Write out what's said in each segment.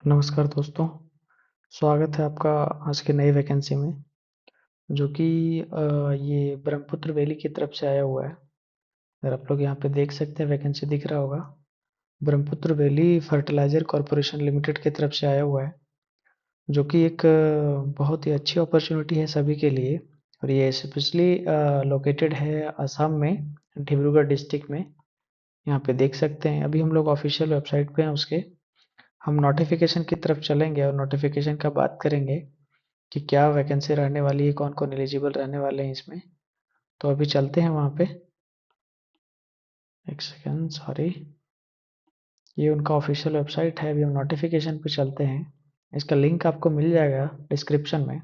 नमस्कार दोस्तों, स्वागत है आपका आज की नई वैकेंसी में जो कि ये ब्रह्मपुत्र वैली की तरफ से आया हुआ है। अगर आप लोग यहाँ पे देख सकते हैं वैकेंसी दिख रहा होगा। Brahmaputra Valley Fertilizer Corporation Limited की तरफ से आया हुआ है जो कि एक बहुत ही अच्छी अपॉर्चुनिटी है सभी के लिए। और ये स्पेशली लोकेटेड है असम में, डिब्रूगढ़ डिस्ट्रिक्ट में। यहाँ पे देख सकते हैं अभी हम लोग ऑफिशियल वेबसाइट पे हैं उसके। हम नोटिफिकेशन की तरफ चलेंगे और नोटिफिकेशन का बात करेंगे कि क्या वैकेंसी रहने वाली है, कौन-कौन एलिजिबल रहने वाले हैं इसमें। तो अभी चलते हैं वहाँ पे। एक सेकंड, सॉरी। ये उनका ऑफिशियल वेबसाइट है। अभी हम नोटिफिकेशन पे चलते हैं। इसका लिंक आपको मिल जाएगा डिस्क्रिप्शन में।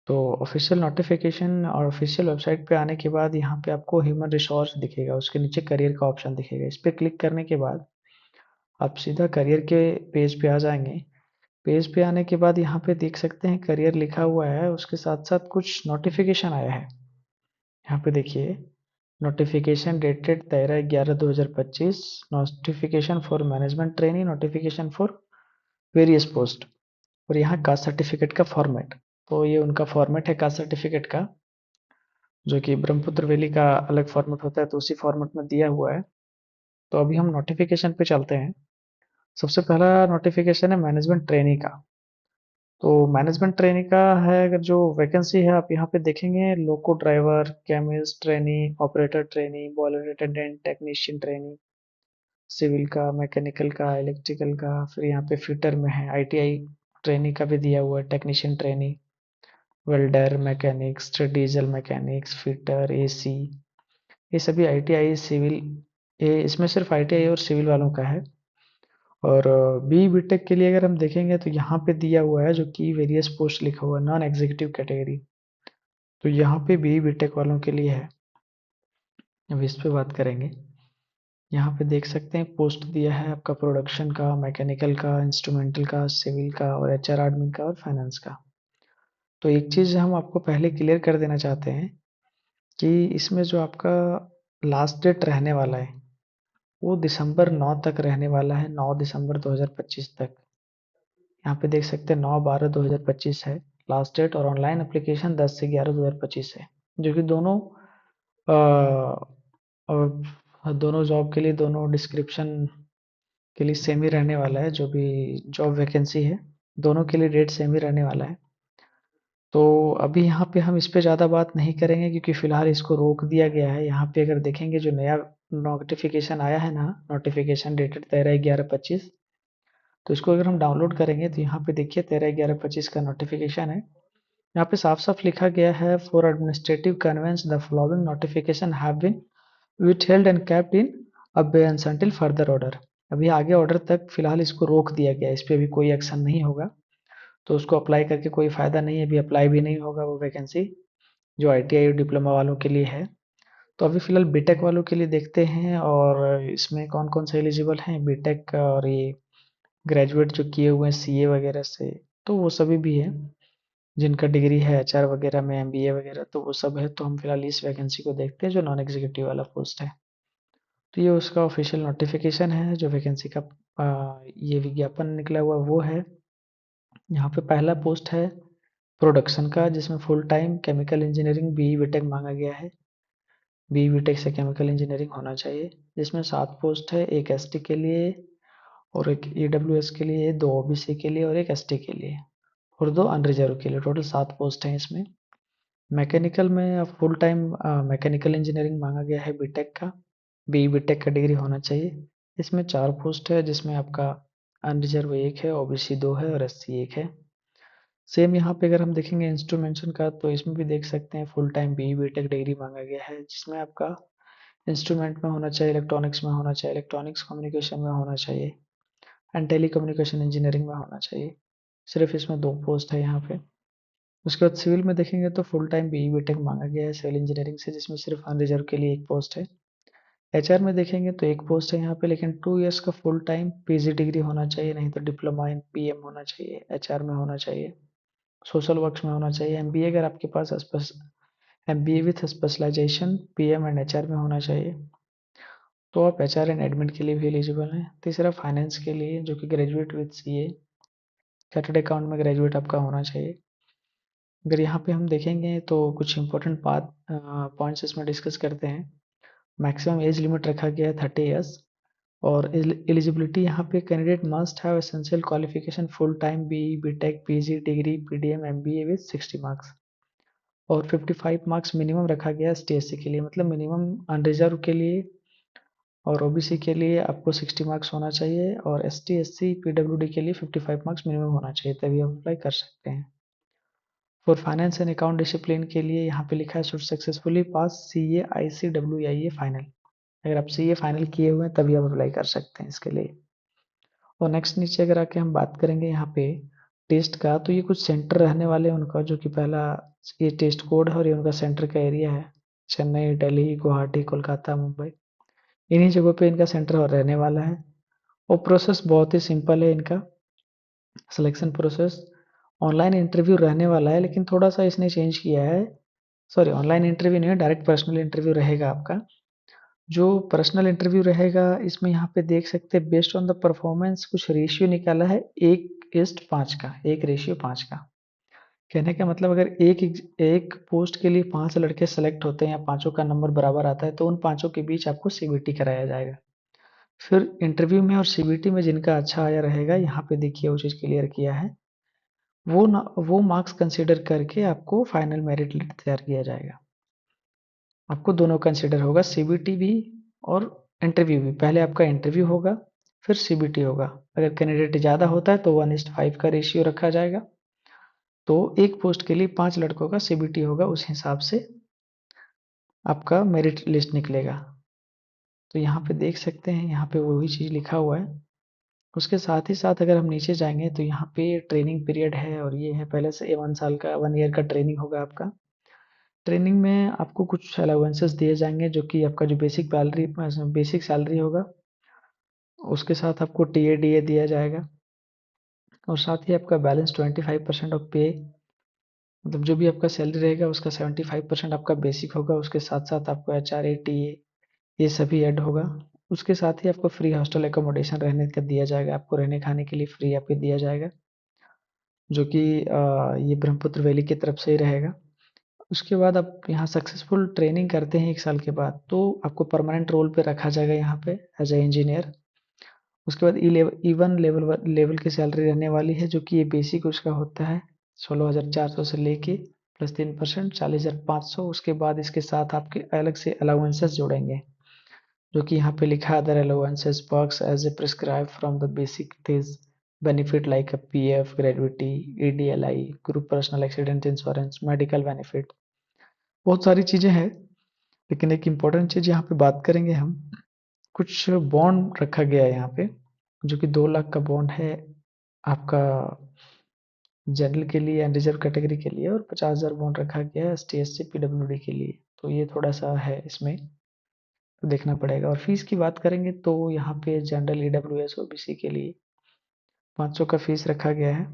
तो ऑफिशियल नोटिफिकेशन और ऑफिशियल वेबसाइट पे आने के बाद यहाँ पे आपको ह्यूमन रिसोर्स दिखेगा, उसके नीचे करियर का ऑप्शन दिखेगा। इस पे क्लिक करने के बाद आप सीधा करियर के पेज पे आ जाएंगे। पेज पे आने के बाद यहाँ पे देख सकते हैं करियर लिखा हुआ है, उसके साथ साथ कुछ नोटिफिकेशन आया है। यहाँ पे देखिए, notification dated 13/11/2025, notification for management training, notification for various post. और यहाँ कास्ट सर्टिफिकेट का फॉर्मेट। तो ये उनका फॉर्मेट है कास्ट सर्टिफिकेट का, जो कि ब्रह्मपुत्र वैली का अलग फॉर्मेट होता है, तो उसी फॉर्मेट में दिया हुआ है। तो अभी हम नोटिफिकेशन पे चलते हैं। सबसे पहला नोटिफिकेशन है मैनेजमेंट ट्रेनी का। तो मैनेजमेंट ट्रेनी का है, अगर जो वैकेंसी है आप यहाँ पे देखेंगे, loco driver, chemist trainee, operator trainee, boiler attendant, technician trainee, civil का, मैकेनिकल का, इलेक्ट्रिकल का। फिर यहाँ पे फिटर में है आईटीआई ट्रेनी का भी दिया हुआ है, technician trainee, welder, mechanics, diesel mechanics, fitter, AC. ये सभी आईटीआई सिविल, ये इसमें सिर्फ आईटीआई और सिविल वालों का है। और बी बीटेक के लिए अगर हम देखेंगे तो यहाँ पे दिया हुआ है जो कि वेरियस पोस्ट लिखा हुआ है, नॉन एग्जीक्यूटिव कैटेगरी। तो यहाँ पे बी बीटेक वालों के लिए है। अब इस पे बात करेंगे। यहाँ पे देख सकते हैं पोस्ट दिया है आपका प्रोडक्शन का, मैकेनिकल का, इंस्ट्रूमेंटल का, सिविल का और एचआर एडमिन का और फाइनेंस का। तो एक चीज़ हम आपको पहले क्लियर कर देना चाहते हैं कि इसमें जो आपका लास्ट डेट रहने वाला है वो दिसंबर 9 तक रहने वाला है, 9 दिसंबर 2025 तक। यहाँ पे देख सकते हैं 9/12/2025 है लास्ट डेट, और ऑनलाइन एप्लीकेशन 10/11/2025 है। जो कि दोनों दोनों जॉब के लिए, दोनों डिस्क्रिप्शन के लिए सेम ही रहने वाला है। जो भी जॉब वैकेंसी है दोनों के लिए डेट सेम ही रहने वाला है। तो अभी यहाँ पे हम इस पे ज़्यादा बात नहीं करेंगे क्योंकि फ़िलहाल इसको रोक दिया गया है। यहाँ पे अगर देखेंगे जो नया नोटिफिकेशन आया है ना, नोटिफिकेशन डेटेड 13/11/25, तो इसको अगर हम डाउनलोड करेंगे तो यहाँ पे देखिए 13/11/25 का नोटिफिकेशन है। यहाँ पे साफ साफ लिखा गया है, for administrative convenience the following notification have been withheld and kept in abeyance until further order। अभी आगे ऑर्डर तक फिलहाल इसको रोक दिया गया है, इस पे अभी कोई एक्शन नहीं होगा। तो उसको अप्लाई करके कोई फायदा नहीं है, अभी अप्लाई भी नहीं होगा वो वैकेंसी जो आईटीआई और डिप्लोमा वालों के लिए है। तो अभी फिलहाल बीटेक वालों के लिए देखते हैं, और इसमें कौन कौन से एलिजिबल हैं बीटेक और ये ग्रेजुएट जो किए हुए हैं सीए वगैरह से। तो वो सभी भी हैं जिनका डिग्री है एचआर वगैरह में, एमबीए वगैरह, तो वो सब है। तो हम फिलहाल इस वैकेंसी को देखते हैं जो नॉन एग्जीक्यूटिव वाला पोस्ट है। तो ये उसका ऑफिशियल नोटिफिकेशन है जो वैकेंसी का ये विज्ञापन निकला हुआ वो है। यहाँ पे पहला पोस्ट है प्रोडक्शन का, जिसमें full time chemical engineering BE B Tech मांगा गया है। बीई बीटेक से केमिकल इंजीनियरिंग होना चाहिए। जिसमें 7 पोस्ट है, एक एसटी के लिए और एक ईडब्ल्यूएस के लिए, 2 ओबीसी के लिए और एक एसटी के लिए, और 2 अनरिजर्व के लिए। टोटल 7 पोस्ट हैं इसमें। मैकेनिकल में फुल टाइम मैकेनिकल इंजीनियरिंग मांगा गया है बीटेक का, बी बीटेक का डिग्री होना चाहिए। इसमें 4 पोस्ट है जिसमें आपका अनरिजर्व 1 है, ओबीसी 2 है और एससी 1 है। सेम यहाँ पे अगर हम देखेंगे इंस्ट्रूमेंटेशन का, तो इसमें भी देख सकते हैं full time B B Tech degree मांगा गया है, जिसमें आपका इंस्ट्रूमेंट में होना चाहिए, इलेक्ट्रॉनिक्स में होना चाहिए, इलेक्ट्रॉनिक्स कम्युनिकेशन में होना चाहिए एंड टेली कम्युनिकेशन इंजीनियरिंग में होना चाहिए। सिर्फ इसमें 2 पोस्ट है यहाँ पे। उसके बाद सिविल में देखेंगे तो फुल टाइम बीई बीटेक मांगा गया है सिविल इंजीनियरिंग से, जिसमें सिर्फ अनरिजर्व के लिए 1 पोस्ट है। एचआर में देखेंगे तो 1 पोस्ट है यहाँ पे, लेकिन 2 इयर्स का फुल टाइम पीजी डिग्री होना चाहिए, नहीं तो डिप्लोमा इन पीएम होना चाहिए, एचआर में होना चाहिए, सोशल वर्क्स में होना चाहिए। एमबीए अगर आपके पास MBA with specialization PM and HR में होना चाहिए, तो आप एचआर एंड एडमिन के लिए भी एलिजिबल हैं। तीसरा फाइनेंस के लिए, जो कि graduate with CA chartered account में ग्रेजुएट आपका होना चाहिए। अगर यहाँ पे हम देखेंगे तो कुछ इंपॉर्टेंट बात पॉइंट्स इसमें डिस्कस करते हैं। मैक्सिमम एज लिमिट रखा गया है 30 ईयर्स, और एलिजिबिलिटी यहाँ पे candidate must have essential qualification full time BE B Tech PG degree PDM MBA with 60 marks, और 55 मार्क्स मिनिमम रखा गया है एसटी/एससी के लिए, मतलब मिनिमम अनरिजर्व के लिए और ओबीसी के लिए आपको 60 मार्क्स होना चाहिए, और एसटी/एससी पीडब्ल्यूडी के लिए 55 मार्क्स मिनिमम होना चाहिए, तभी आप अप्लाई कर सकते हैं। For finance and account discipline के लिए यहाँ पे लिखा है should successfully pass CA ICWAI final. अगर आप सीए फाइनल किए हुए हैं तभी आप अप्लाई कर सकते हैं इसके लिए। और नेक्स्ट नीचे अगर आके हम बात करेंगे यहाँ पे टेस्ट का, तो ये कुछ सेंटर रहने वाले हैं उनका, जो कि पहला ये टेस्ट कोड है और ये उनका सेंटर का एरिया है। चेन्नई, दिल्ली, गुवाहाटी, कोलकाता, मुंबई, इन्हीं जगहों पे इनका सेंटर और रहने वाला है। और प्रोसेस बहुत ही सिंपल है इनका, सिलेक्शन प्रोसेस। ऑनलाइन इंटरव्यू रहने वाला है, लेकिन थोड़ा सा इसने चेंज किया है। सॉरी, ऑनलाइन इंटरव्यू नहीं है, डायरेक्ट पर्सनल इंटरव्यू रहेगा आपका। जो पर्सनल इंटरव्यू रहेगा इसमें यहाँ पे देख सकते हैं बेस्ड ऑन द परफॉर्मेंस कुछ रेशियो निकाला है 1:5 का, 1:5 का। कहने का मतलब अगर एक पोस्ट के लिए 5 लड़के सेलेक्ट होते हैं या पांचों का नंबर बराबर आता है तो उन पांचों के बीच आपको सीबीटी कराया जाएगा। फिर इंटरव्यू में और सीबीटी में जिनका अच्छा आया रहेगा, यहाँ पे देखिए वो चीज़ क्लियर किया है, वो मार्क्स कंसीडर करके आपको फाइनल मेरिट लिस्ट तैयार किया जाएगा। आपको दोनों कंसीडर होगा, सीबीटी भी और इंटरव्यू भी। पहले आपका इंटरव्यू होगा, फिर सीबीटी होगा। अगर कैंडिडेट ज़्यादा होता है तो 1:5 का रेशियो रखा जाएगा, तो एक पोस्ट के लिए 5 लड़कों का सीबीटी होगा, उस हिसाब से आपका मेरिट लिस्ट निकलेगा। तो यहाँ पे देख सकते हैं, यहाँ पे वही चीज़ लिखा हुआ है। उसके साथ ही साथ अगर हम नीचे जाएंगे तो यहाँ पे ट्रेनिंग पीरियड है, और ये है पहले से 1 साल का 1 ईयर का ट्रेनिंग होगा आपका। ट्रेनिंग में आपको कुछ अलाउंसेस दिए जाएंगे, जो कि आपका जो बेसिक सैलरी होगा उसके साथ आपको टीए दिया जाएगा, और साथ ही आपका बैलेंस 25% ऑफ पे, मतलब जो भी आपका सैलरी रहेगा उसका 75% आपका बेसिक होगा, उसके साथ साथ आपको एचआरए टीए ये सभी ऐड होगा। उसके साथ ही आपको फ्री हॉस्टल एकोमोडेशन रहने का दिया जाएगा, आपको रहने खाने के लिए फ्री आपको दिया जाएगा, जो कि ये ब्रह्मपुत्र वैली की तरफ से ही रहेगा। उसके बाद आप यहाँ सक्सेसफुल ट्रेनिंग करते हैं 1 साल के बाद, तो आपको परमानेंट रोल पे रखा जाएगा यहाँ पे एज ए इंजीनियर। उसके बाद E1 लेवल की सैलरी रहने वाली है, जो कि ये बेसिक उसका होता है 16,400 से लेके प्लस 3% 40,500। उसके बाद इसके साथ आपके अलग से अलाउंसेस जोड़ेंगे, जो कि यहाँ पे लिखा है other allowances perks as a prescribe from the basic this benefit like a PF, gratuity, EDLI, group personal accident insurance, medical benefit, बहुत सारी चीज़ें हैं। लेकिन एक इम्पॉर्टेंट चीज़ यहाँ पे बात करेंगे हम, कुछ बॉन्ड रखा गया है यहाँ पे, जो कि 2 लाख का बॉन्ड है आपका जनरल के लिए, अनरिजर्व कैटेगरी के लिए, और 50,000 बॉन्ड रखा गया है एसटी/एससी पीडब्ल्यूडी के लिए। तो ये थोड़ा सा है इसमें, तो देखना पड़ेगा। और फीस की बात करेंगे तो यहाँ पे जनरल ईडब्ल्यूएस ओबीसी के लिए 500 का फीस रखा गया है,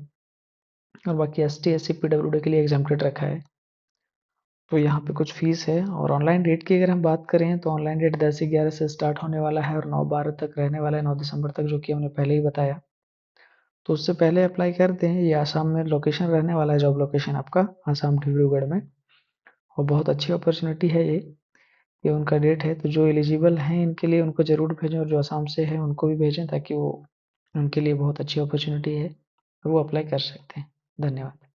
और बाकी एसटी/एससी पीडब्ल्यूडी के लिए एग्जम्प्टेड रखा है। तो यहाँ पे कुछ फीस है। और ऑनलाइन डेट की अगर हम बात करें तो ऑनलाइन डेट 10/11 से स्टार्ट होने वाला है और 9/12 तक रहने वाला है, 9 दिसंबर तक, जो कि हमने पहले ही बताया। तो उससे पहले अप्लाई कर दें। ये आसाम में लोकेशन रहने वाला है, जॉब लोकेशन आपका आसाम डिब्रूगढ़ में, और बहुत अच्छी अपॉर्चुनिटी है ये उनका डेट है। तो जो एलिजिबल हैं इनके लिए उनको ज़रूर भेजें, और जो आसाम से हैं उनको भी भेजें, ताकि वो उनके लिए बहुत अच्छी अपॉर्चुनिटी है और वो अप्लाई कर सकते हैं। धन्यवाद।